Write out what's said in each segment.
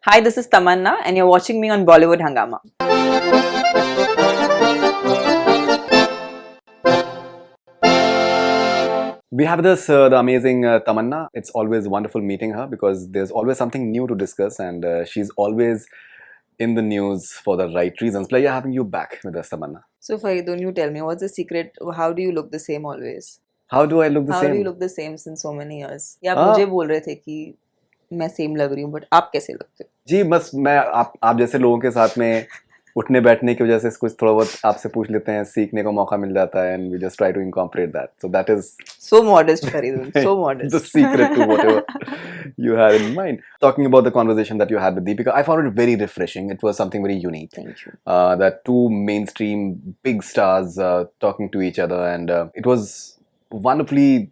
Hi, this is Tamannaah and you're watching me on Bollywood Hungama. We have the amazing Tamannaah. It's always wonderful meeting her because there's always something new to discuss, and she's always in the news for the right reasons. Pleasure having you back with us, Tamannaah. So Faridoon, you tell me, what's the secret? How do you look the same always? How do I look the How do you same? look the same since so many years? या आप हाँ मुझे बोल रहे थे कि मैं same लग रही हूँ, but आप कैसे लगते हो? जी, बस मैं आप जैसे लोगों के साथ में उठने बैठने की वजह से कुछ थोड़ा बहुत आपसे पूछ लेते हैं, सीखने का मौका मिल जाता है, and we just try to incorporate that. So that is So modest, Faridoon. So the modest. secret to whatever you had in mind. Talking about the conversation that you had with Deepika, I found it very refreshing. It was something very unique. Thank you. That two mainstream big stars talking to each other, and it was wonderfully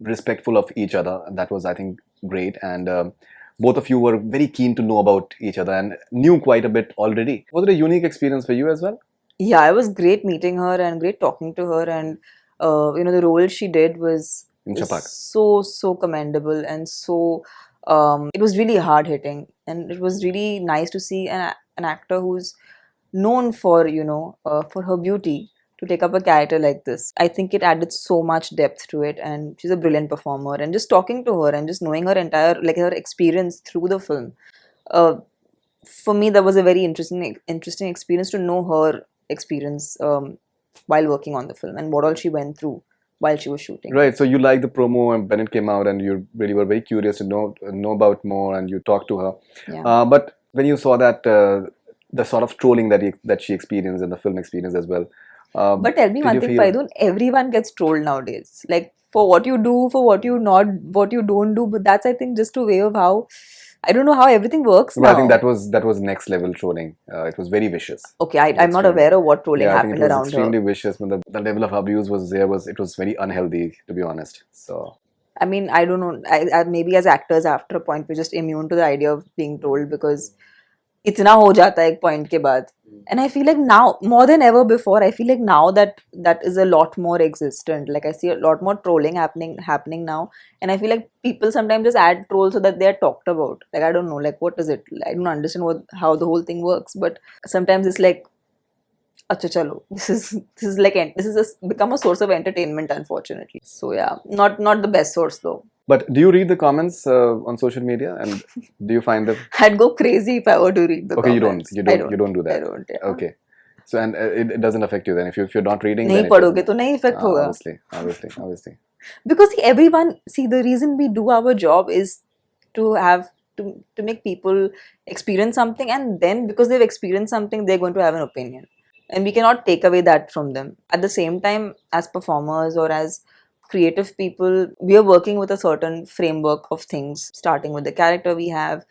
respectful of each other. That was, I think, great. And both of you were very keen to know about each other and knew quite a bit already. Was it a unique experience for you as well? Yeah, it was great meeting her and great talking to her, and the role she did was In Chhapaak. so commendable, and so it was really hard hitting, and it was really nice to see an actor who's known for for her beauty to take up a character like this. I think it added so much depth to it, and she's a brilliant performer, and just talking to her and just knowing her entire, like, her experience through the film, uh, for me that was a very interesting experience to know her experience while working on the film and what all she went through while she was shooting. Right. So you liked the promo and when it came out, and you really were very curious to know about more, and you talked to her. Yeah. But when you saw that the sort of trolling that she experienced and the film experience as well. But tell me did one you thing, feel- Faidun, everyone gets trolled nowadays. Like, for what you do, for what you not, what you don't do. But that's, I think, just a way of how, I don't know how everything works But now. I think that was next level trolling. It was very vicious. Okay, I'm not Extremely. aware of what trolling Yeah, I think happened it was around extremely her. vicious. When the level of abuse was there, it was very unhealthy, to be honest. So I mean, I don't know. I maybe as actors, after a point, we're just immune to the idea of being told because इतना हो जाता है एक point के बाद. And I feel like now, more than ever before, I feel like now that is a lot more existent. Like, I see a lot more trolling happening now, and I feel like people sometimes just add trolls so that they are talked about. Like, I don't know, like, what is it? I don't understand how the whole thing works, but sometimes it's like, अच्छा चलो, this is become a source of entertainment, unfortunately. So yeah, not the best source though. but do you read the comments on social media, and do you find them? I'd go crazy if I were to read the Okay, comments. you don't do that. I don't. Yeah. Okay, so and it doesn't affect you then if you're not reading. नहीं then it पढ़ोगे doesn't- तो नहीं effect होगा. Obviously. Because the reason we do our job is to have to make people experience something, and then because they've experienced something, they're going to have an opinion, and we cannot take away that from them. At the same time, as performers or as creative people, we are working with a certain framework of things, starting with the character we have,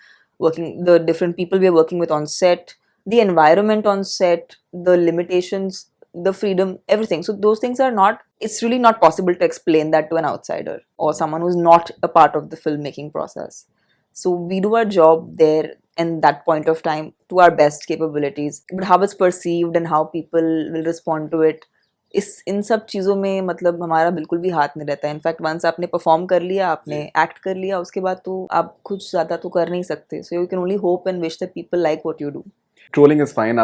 working the different people we are working with on set, the environment on set, the limitations, the freedom, everything. So those things are not, it's really not possible to explain that to an outsider or someone who's not a part of the filmmaking process. So we do our job there in that point of time to our best capabilities. But how it's perceived and how people will respond to it, इन सब चीज़ों में मतलब हमारा बिल्कुल भी हाथ नहीं रहता है. इनफैक्ट वंस आपने परफॉर्म कर लिया, आपने एक्ट कर लिया, उसके बाद तो आप कुछ ज़्यादा तो कर नहीं सकते. So you can only hope and wish that people like what you do. Trolling is fine.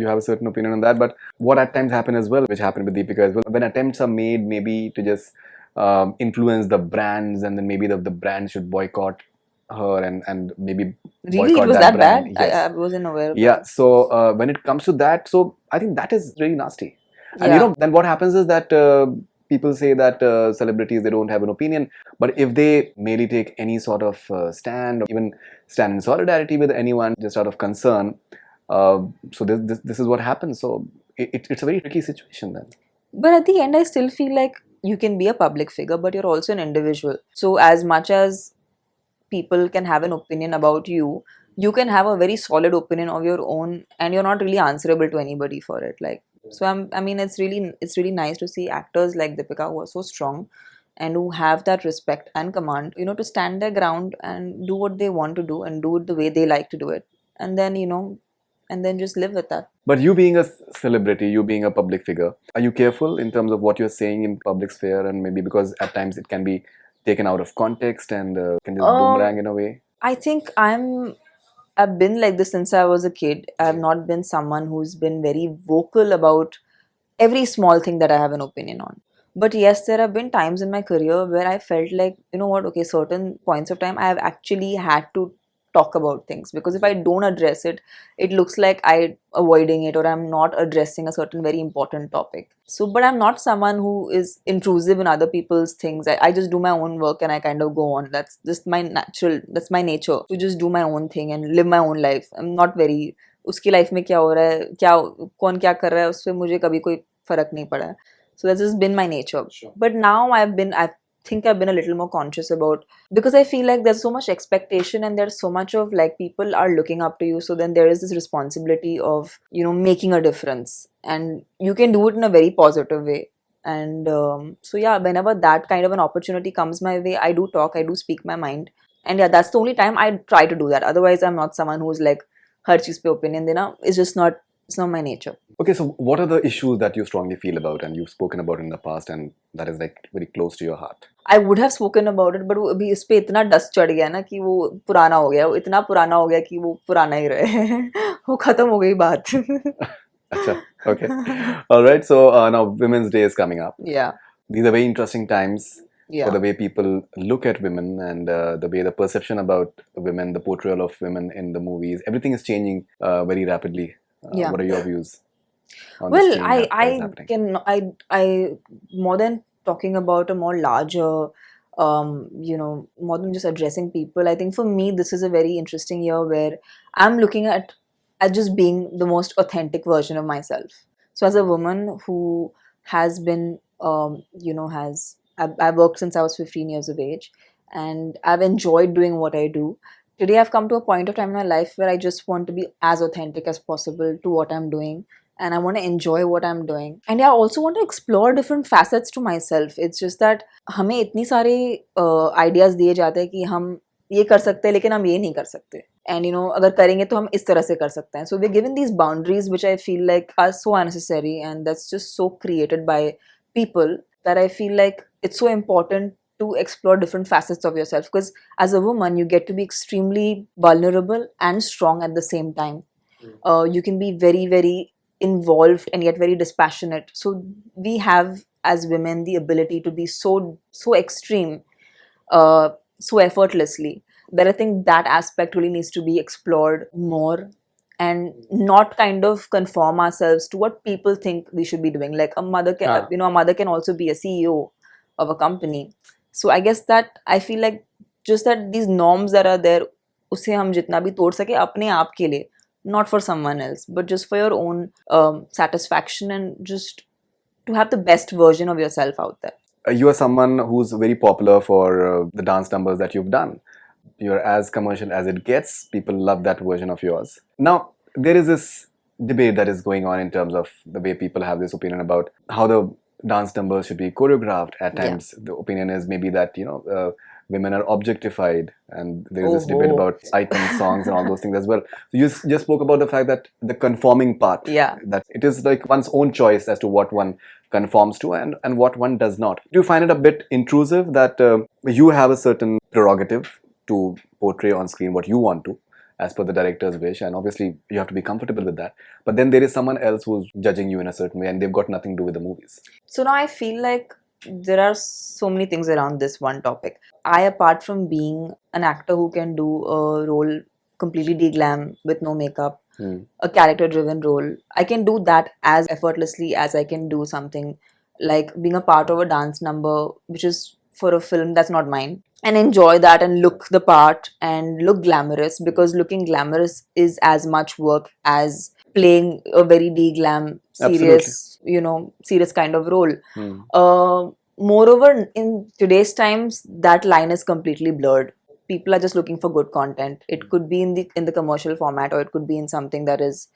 You have a certain opinion on that, but what at times happen as well, which happened with Deepika as well, when attempts are made maybe to just influence the brands, and then maybe the brand should boycott her and maybe Really, boycott it was that brand. bad? Yes. I wasn't aware of Yeah. that. So when it comes to that, so I think that is really nasty. And Yeah. then what happens is that people say that celebrities, they don't have an opinion, but if they merely take any sort of stand, or even stand in solidarity with anyone just out of concern, so this is what happens. So it's a very tricky situation then. But at the end, I still feel like you can be a public figure, but you're also an individual. So as much as people can have an opinion about you, you can have a very solid opinion of your own, and you're not really answerable to anybody for it. Like, so I mean, it's really nice to see actors like Deepika who are so strong and who have that respect and command, to stand their ground and do what they want to do and do it the way they like to do it, and then and then just live with that. But you being a celebrity, you being a public figure, are you careful in terms of what you're saying in public sphere? And maybe because at times it can be taken out of context and can just boomerang in a way. I think I'm I've been like this since I was a kid. I've not been someone who's been very vocal about every small thing that I have an opinion on. But yes, there have been times in my career where I felt like, you know what, okay, certain points of time I have actually had to talk about things, because if I don't address it, it looks like I'm avoiding it, or I'm not addressing a certain very important topic. So, but I'm not someone who is intrusive in other people's things. I just do my own work and I kind of go on. That's just that's my nature, to just do my own thing and live my own life. I'm not very उसकी life में क्या हो रहा है, क्या कौन क्या कर रहा है, उससे मुझे कभी कोई फर्क नहीं पड़ा है. So that's just been my nature. Sure. But now I think I've been a little more conscious about, because I feel like there's so much expectation and there's so much of like people are looking up to you. So then there is this responsibility of, you know, making a difference, and you can do it in a very positive way. And so yeah, whenever that kind of an opportunity comes my way, I do talk, I do speak my mind. And yeah, that's the only time I try to do that. Otherwise, I'm not someone who's like, हर चीज पे opinion देना. It's not my nature. Okay, so what are the issues that you strongly feel about and you've spoken about in the past and that is like very close to your heart? I would have spoken about it, but अभी इस पे इतना dust चढ़ गया ना कि वो पुराना हो गया, इतना पुराना हो गया कि वो पुराना ही रहे. वो खत्म हो गई बात. Achha, okay. All right, so now Women's Day is coming up. Yeah. These are very interesting times. Yeah. For the way people look at women and the way the perception about women, the portrayal of women in the movies, everything is changing very rapidly. Yeah. What are your views on Well, this change that is happening? I more than talking about a more larger, you know, more than just addressing people, I think for me this is a very interesting year where I'm looking at just being the most authentic version of myself. So as a woman who has been, you know, I've worked since I was 15 years of age, and I've enjoyed doing what I do. Today I've come to a point of time in my life where I just want to be as authentic as possible to what I'm doing, and I want to enjoy what I'm doing. And yeah, I also want to explore different facets to myself. It's just that हमें इतनी सारे ideas दिए जाते हैं कि हम ये कर सकते हैं लेकिन हम ये नहीं कर सकते. And you know, अगर करेंगे तो हम इस तरह से कर सकते हैं. So we're given these boundaries which I feel like are so unnecessary, and that's just so created by people that I feel like it's so important to explore different facets of yourself, because as a woman you get to be extremely vulnerable and strong at the same time. You can be very, very involved and yet very dispassionate. So we have as women the ability to be so extreme, so effortlessly, that I think that aspect really needs to be explored more, and not kind of conform ourselves to what people think we should be doing. Like a mother can, you know, a mother can also be a CEO of a company. So I guess that I feel like just that these norms that are there, उसे हम जितना भी तोड़ सके अपने आप के लिए, not for someone else, but just for your own satisfaction, and just to have the best version of yourself out there. You are someone who's very popular for the dance numbers that you've done. You're as commercial as it gets. People love that version of yours. Now, there is this debate that is going on in terms of the way people have this opinion about how the dance numbers should be choreographed. At times, the opinion is maybe that, you know, women are objectified, and there is this debate about item songs and all those things as well. So you just spoke about the fact that the conforming part, that it is like one's own choice as to what one conforms to and what one does not. Do you find it a bit intrusive that you have a certain prerogative to portray on screen what you want to, as per the director's wish, and obviously you have to be comfortable with that, but then there is someone else who's judging you in a certain way and they've got nothing to do with the movies? So now I feel like there are so many things around this one topic. I, apart from being an actor who can do a role completely de-glam with no makeup, a character-driven role, I can do that as effortlessly as I can do something like being a part of a dance number, which is for a film that's not mine, and enjoy that and look the part and look glamorous, because looking glamorous is as much work as playing a very de-glam, serious, you know, serious kind of role. Moreover, in today's times, that line is completely blurred. People are just looking for good content. It could be in the commercial format, or it could be in something that is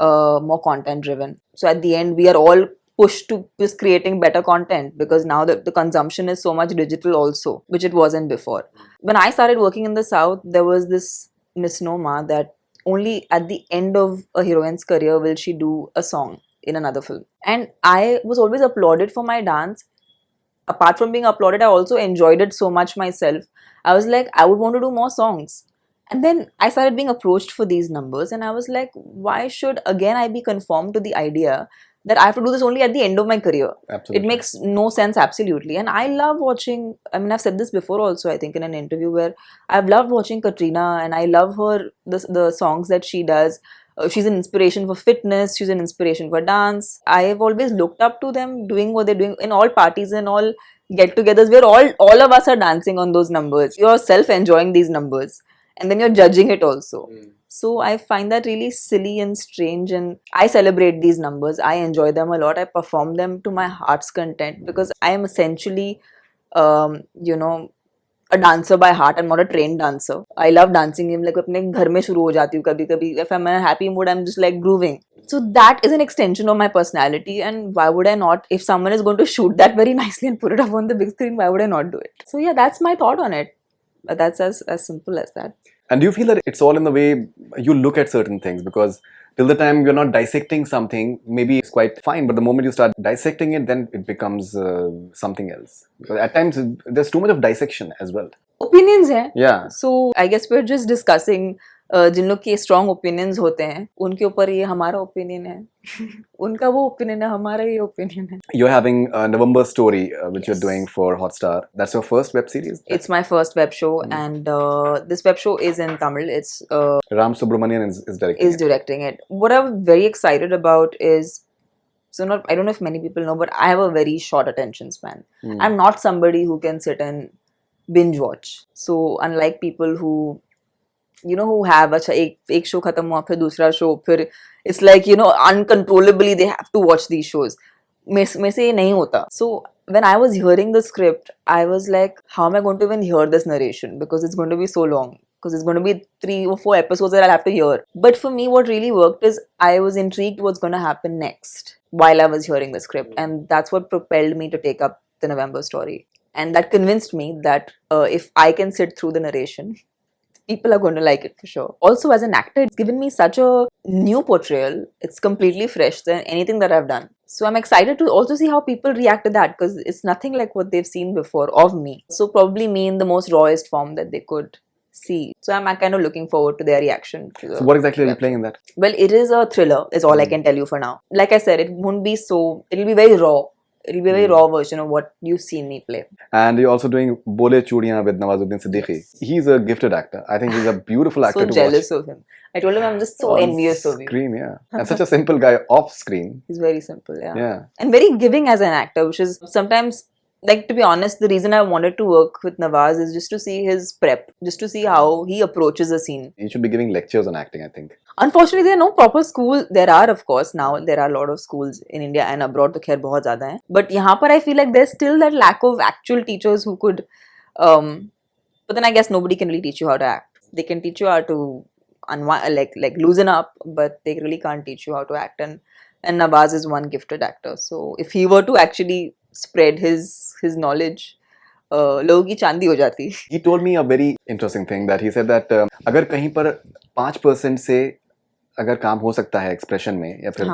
more content driven. So at the end, we are all pushed to just creating better content, because now the consumption is so much digital also, which it wasn't before. When I started working in the South, there was this misnomer that only at the end of a heroine's career will she do a song in another film. And I was always applauded for my dance. Apart from being applauded, I also enjoyed it so much myself. I was like, I would want to do more songs. And then I started being approached for these numbers, and I was like, why should again I be conformed to the idea that I have to do this only at the end of my career? Absolutely. It makes no sense, absolutely. And I love watching, I mean, I've said this before also, I think, in an interview, where I've loved watching Katrina, and I love her, the songs that she does. She's an inspiration for fitness, she's an inspiration for dance. I have always looked up to them doing what they're doing in all parties and all get-togethers, where all of us are dancing on those numbers. You're self-enjoying these numbers, and then you're judging it also. So I find that really silly and strange, and I celebrate these numbers. I enjoy them a lot. I perform them to my heart's content, because I am essentially, you know, a dancer by heart. I'm not a trained dancer. I love dancing. I'm like अपने घर में शुरू हो जाती हूँ कभी कभी. If I'm in a happy mood, I'm just like grooving. So that is an extension of my personality, and why would I not? If someone is going to shoot that very nicely and put it up on the big screen, why would I not do it? So yeah, that's my thought on it. But that's as simple as that. And do you feel that it's all in the way you look at certain things? Because till the time you're not dissecting something, maybe it's quite fine. But the moment you start dissecting it, then it becomes something else. Because at times there's too much of dissection as well. Opinions हैं. Yeah. So I guess we're just discussing जिन लोग के strong opinions होते हैं, उनके ऊपर ये हमारा opinion है. उनका वो opinion है, हमारा ये opinion है. You're having a November story which you're Yes. doing for Hotstar. That's your first web series? It's my first web show, and this web show is in Tamil. It's Ram Subramanian is directing it. directing it. What I'm very excited about is, so not, I don't know if many people know, but I have a very short attention span. I'm not somebody who can sit and binge watch. So unlike people who, you know, who have अच्छा एक show खत्म हुआ फिर दूसरा show, फिर it's like, you know, uncontrollably they have to watch these shows. में से ये नहीं होता. So when I was hearing the script, I was like, how am I going to even hear this narration? Because it's going to be so long. Because it's going to be 3 or 4 episodes that I'll have to hear. But for me, what really worked is I was intrigued what's going to happen next while I was hearing the script. And that's what propelled me to take up the November story. And that convinced me that if I can sit through the narration, people are going to like it for sure. Also, as an actor, it's given me such a new portrayal. It's completely fresh than anything that I've done. So I'm excited to also see how people react to that, because it's nothing like what they've seen before of me. So probably me in the most rawest form that they could see. So I'm kind of looking forward to their reaction. So what exactly are you playing in that? Well, it is a thriller, is all I can tell you for now. Like I said, it won't be so, it'll be very raw. It'll be a very raw version of what you've seen me play. And you're also doing Bole Chudiyan with Nawazuddin Siddiqui. He's a gifted actor. I think he's a beautiful actor So to jealous watch. of him. I told him I'm just so On envious of you. screen, yeah. And such a simple guy off screen. He's very simple, yeah. Yeah. And very giving as an actor, which is sometimes, like, to be honest, the reason I wanted to work with Nawaz is just to see his prep, just to see how he approaches a scene. You should be giving lectures on acting, I think. Unfortunately, there are no proper school. There are, of course, now there are a lot of schools in India and abroad. तो खैर बहुत ज़्यादा हैं. But यहाँ पर I feel like there's still that lack of actual teachers who could. But then I guess nobody can really teach you how to act. They can teach you how to like loosen up, but they really can't teach you how to act. And Nawaz is one gifted actor. So if he were to actually spread his knowledge, लोगों की चांदी हो जाती. He told me a very interesting thing that he said that अगर कहीं पर 5% से अगर काम हो सकता है एक्सप्रेशन में या फिर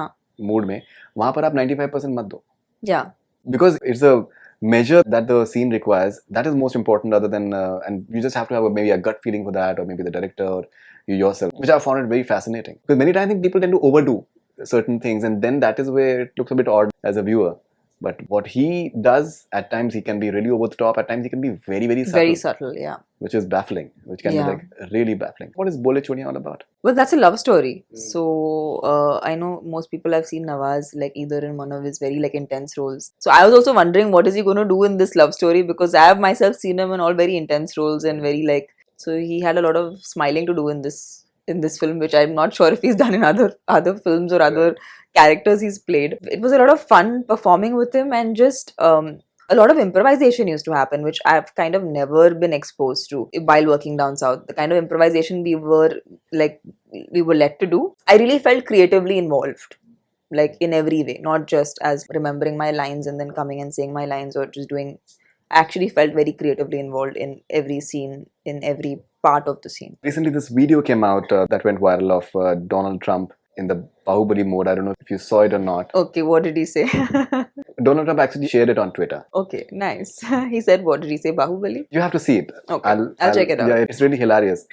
मूड में, वहाँ पर आप 95% मत दो. Yeah. Because it's a measure that the scene requires. That is most important, other than and you just have to have maybe a gut feeling for that, or maybe the director or you yourself, which I found it very fascinating. Because many times I think people tend to overdo certain things, and then that is where it looks a bit odd as a viewer. But what he does, at times he can be really over the top, at times he can be very, very subtle. Very subtle, yeah. Which is baffling, which can be like really baffling. What is Bole Chudiyan all about? Well, that's a love story. So I know most people have seen Nawaz like either in one of his very like intense roles. So I was also wondering what is he going to do in this love story, because I have myself seen him in all very intense roles and very like, so he had a lot of smiling to do in this film, which I'm not sure if he's done in other films or other characters he's played. It was a lot of fun performing with him, and just a lot of improvisation used to happen, which I've kind of never been exposed to while working down south. The kind of improvisation we were let to do, I really felt creatively involved, like in every way, not just as remembering my lines and then coming and saying my lines or just doing. I actually felt very creatively involved in every scene, in every part of the scene. Recently this video came out that went viral of Donald Trump in the Bahubali mode. I don't know if you saw it or not. Okay, what did he say? Donald Trump actually shared it on Twitter. Okay, nice. He said, what did he say, Bahubali? You have to see it. Okay, I'll check it out. Yeah, it's really hilarious.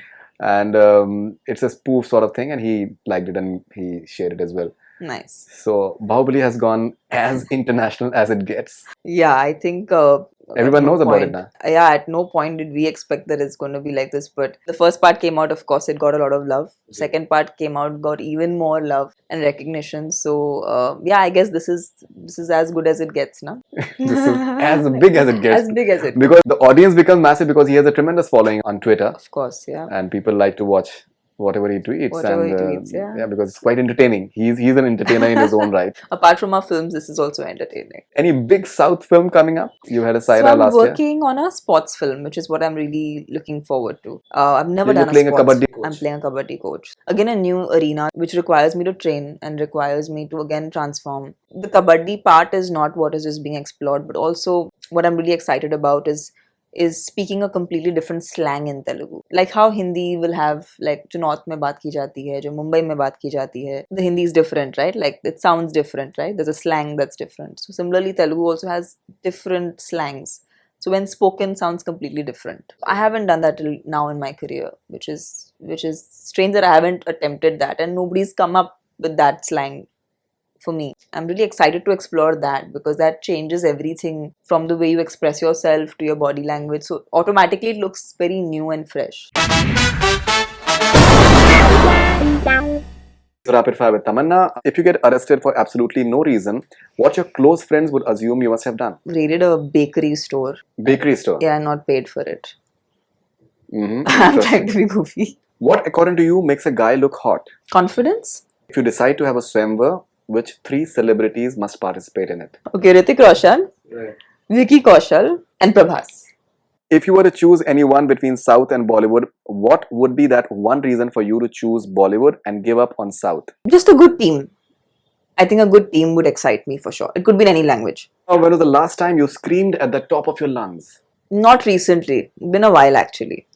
and it's a spoof sort of thing, and he liked it and he shared it as well. Nice. So Bahubali has gone as international as it gets. Yeah, I think Everyone knows about it now. Yeah, at no point did we expect that it's going to be like this. But the first part came out, of course, it got a lot of love. Second part came out, got even more love and recognition. So yeah, I guess this is as good as it gets now. This is as big as it gets. As big as it. Because the audience becomes massive because he has a tremendous following on Twitter. Of course, yeah. And people like to watch whatever he tweets. Whatever he tweets, yeah. Yeah, because it's quite entertaining. He's an entertainer in his own right. Apart from our films, this is also entertaining. Any big South film coming up? You had a Saira So last I'm year. working on a sports film, which is what I'm really looking forward to. I've never You're done playing a sports. a kabaddi coach. I'm playing a kabaddi coach. Again, a new arena which requires me to train and requires me to again transform. The kabaddi part is not what is just being explored, but also what I'm really excited about is speaking a completely different slang in Telugu. Like how Hindi will have, like, jo North mein baat ki jati hai, jo Mumbai mein baat ki jati hai. The Hindi is different, right? Like, it sounds different, right? There's a slang that's different. So similarly, Telugu also has different slangs. So when spoken, sounds completely different. I haven't done that till now in my career, which is strange that I haven't attempted that, and nobody's come up with that slang for me. I'm really excited to explore that because that changes everything from the way you express yourself to your body language. So automatically it looks very new and fresh. Rapid fire with Tamannaah. If you get arrested for absolutely no reason, what your close friends would assume you must have done? Raided a bakery store. Bakery store? Yeah, not paid for it. Mm-hmm. I'm trying to be goofy. What, according to you, makes a guy look hot? Confidence? If you decide to have a swimwear, which 3 celebrities must participate in it? Okay, Hrithik Roshan, right. Vicky Kaushal, and Prabhas. If you were to choose anyone between South and Bollywood, what would be that one reason for you to choose Bollywood and give up on South? Just a good team. I think a good team would excite me for sure. It could be in any language. When was the last time you screamed at the top of your lungs? Not recently. Been a while actually.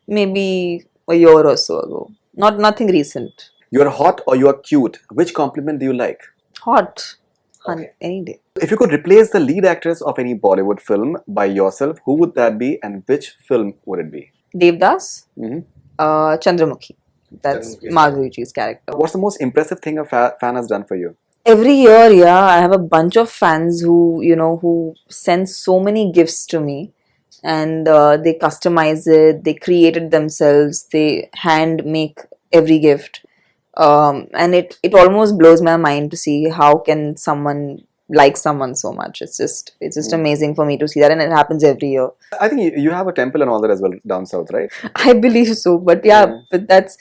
Maybe a year or so ago. Nothing recent. You are hot or you are cute. Which compliment do you like? Hot. Okay. Any day. If you could replace the lead actress of any Bollywood film by yourself, who would that be and which film would it be? Devdas. Mm-hmm. Chandramukhi. That's Madhuri's character. What's the most impressive thing a fan has done for you? Every year, yeah, I have a bunch of fans who send so many gifts to me. And they customize it, they create it themselves, they hand make every gift. And it almost blows my mind to see how can someone like someone so much. It's just amazing for me to see that, and it happens every year. I think you have a temple and all that as well down south, right? I believe so, but but that's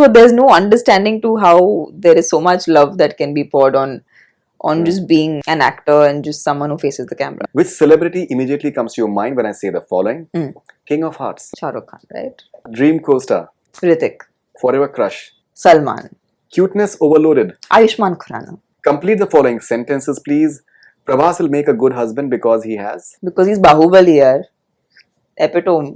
what, there's no understanding to how there is so much love that can be poured on just being an actor and just someone who faces the camera. Which celebrity immediately comes to your mind when I say the following? King of Hearts. Shahryar Khan, right? Dream co-star. Hrithik. Forever crush. Salman. Cuteness overloaded. Ayushmann Khurrana. Complete the following sentences, please. Prabhas will make a good husband because he has. Because he's Bahubali here. Epitome.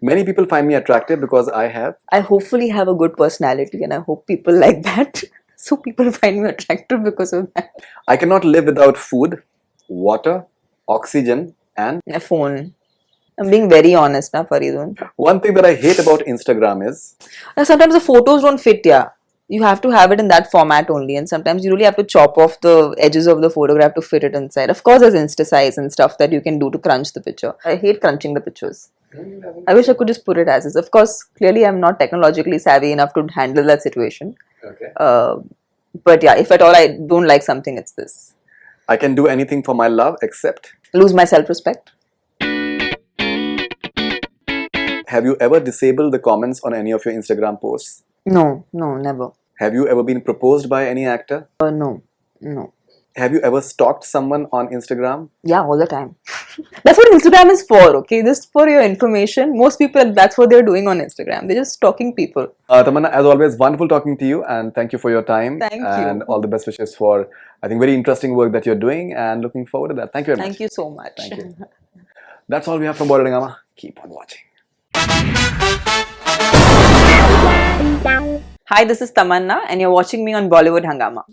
Many people find me attractive because I have. I hopefully have a good personality, and I hope people like that. So people find me attractive because of that. I cannot live without food, water, oxygen, and a phone. I'm being very honest, na Faridoon. One thing that I hate about Instagram is sometimes the photos don't fit, yeah. You have to have it in that format only, and sometimes you really have to chop off the edges of the photograph to fit it inside. Of course, there's Insta size and stuff that you can do to crunch the picture. I hate crunching the pictures. I wish I could just put it as is. Of course, clearly I'm not technologically savvy enough to handle that situation. Okay. But yeah, if at all I don't like something, it's this. I can do anything for my love except lose my self-respect. Have you ever disabled the comments on any of your Instagram posts? No, never. Have you ever been proposed by any actor? No. Have you ever stalked someone on Instagram? Yeah, all the time. That's what Instagram is for, okay? Just for your information. Most people, that's what they're doing on Instagram. They're just stalking people. Tamannaah, as always, wonderful talking to you, and thank you for your time. Thank you. And all the best wishes for, I think, very interesting work that you're doing, and looking forward to that. Thank you very much. Thank you so much. Thank you. That's all we have from Bollywood Hungama. Keep on watching. Hi, this is Tamannaah, and you're watching me on Bollywood Hungama.